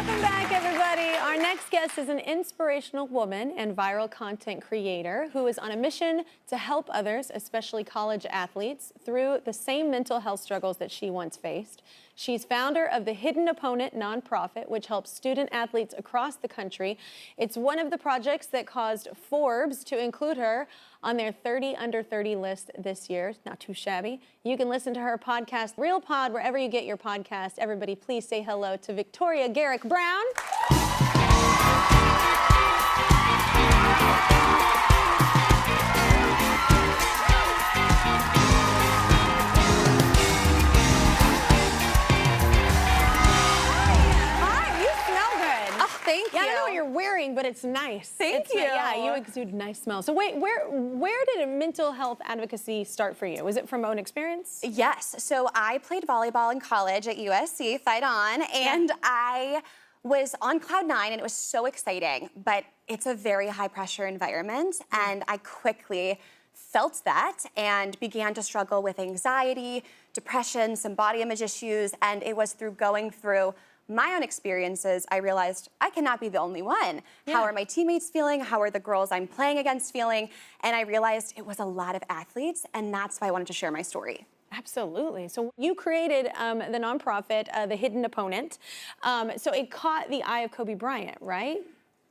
Welcome back, everybody. Our next guest is an inspirational woman and viral content creator who is on a mission to help others, especially college athletes, through the same mental health struggles that she once faced. She's founder of the Hidden Opponent nonprofit, which helps student athletes across the country. It's one of the projects that caused Forbes to include her on their 30 under 30 list this year. Not too shabby. You can listen to her podcast, Real Pod, wherever you get your podcast. Everybody, please say hello to Victoria Garrick Browne. Thank you. Yeah, I don't know what you're wearing, but it's nice. Thank you. Yeah, you exude nice smell. So wait, where did mental health advocacy start for you? Was it from own experience? Yes. So I played volleyball in college at USC, fight on, and I was on cloud nine, and it was so exciting, but it's a very high pressure environment, and I quickly felt that and began to struggle with anxiety, depression, some body image issues, and it was through going through my own experiences, I realized I cannot be the only one. Yeah. How are my teammates feeling? How are the girls I'm playing against feeling? And I realized it was a lot of athletes, and that's why I wanted to share my story. Absolutely. So you created the nonprofit, the Hidden Opponent. So it caught the eye of Kobe Bryant, right?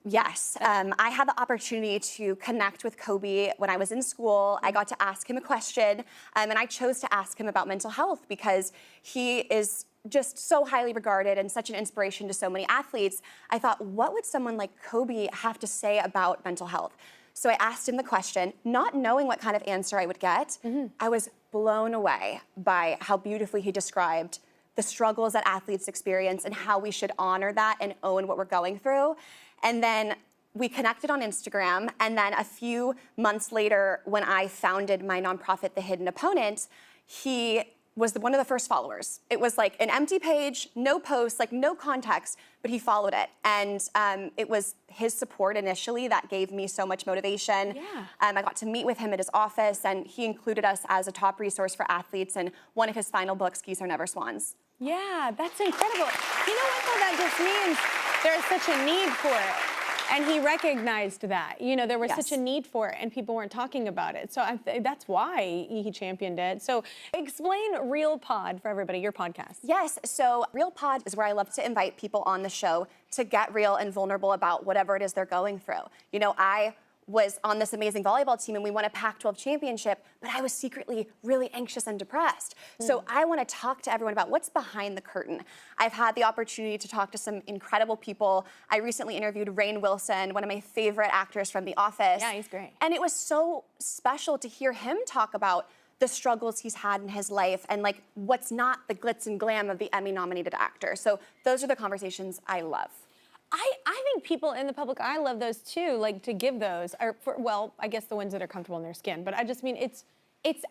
Yes. I had the opportunity to connect with Kobe when I was in school. I got to ask him a question, and I chose to ask him about mental health because he is just so highly regarded and such an inspiration to so many athletes. I thought, what would someone like Kobe have to say about mental health? So I asked him the question, not knowing what kind of answer I would get. I was blown away by how beautifully he described the struggles that athletes experience and how we should honor that and own what we're going through. And then we connected on Instagram, and then a few months later, when I founded my nonprofit, The Hidden Opponent, he was one of the first followers. It was like an empty page, no posts, like no context, but he followed it. And it was his support initially that gave me so much motivation. Yeah. I got to meet with him at his office, and he included us as a top resource for athletes in one of his final books, Geese Are Never Swans. Yeah, that's incredible. You know what, though, that just means there's such a need for it. And he recognized that. You know, there was such a need for it, and people weren't talking about it. So that's why he championed it. So explain Real Pod for everybody, your podcast. Yes, so Real Pod is where I love to invite people on the show to get real and vulnerable about whatever it is they're going through. You know, I was on this amazing volleyball team and we won a Pac-12 championship, but I was secretly really anxious and depressed. So I want to talk to everyone about what's behind the curtain. I've had the opportunity to talk to some incredible people. I recently interviewed Rainn Wilson, one of my favorite actors from The Office. Yeah, he's great. And it was so special to hear him talk about the struggles he's had in his life and like what's not the glitz and glam of the Emmy-nominated actor. So those are the conversations I love. I think people in the public eye love those too, like to give those, or for, well, I guess the ones that are comfortable in their skin, but I just mean it's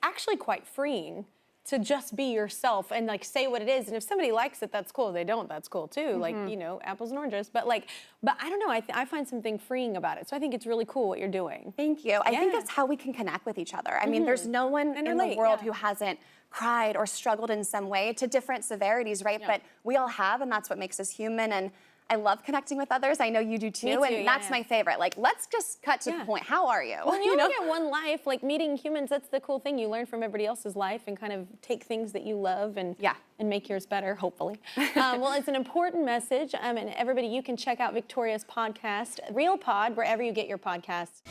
actually quite freeing to just be yourself and like say what it is. And if somebody likes it, that's cool. If they don't, that's cool too. Like, you know, apples and oranges. But I don't know, I find something freeing about it. So I think it's really cool what you're doing. Thank you. I think that's how we can connect with each other. I mean, there's no one in the world who hasn't cried or struggled in some way to different severities, right? But we all have, and that's what makes us human. And I love connecting with others. I know you do too. Me too, and that's my favorite. Like, let's just cut to the point. How are you? Well, you only get one life. Like meeting humans, that's the cool thing. You learn from everybody else's life and kind of take things that you love and make yours better, hopefully. Well, it's an important message. And everybody, you can check out Victoria's podcast, Real Pod, wherever you get your podcasts.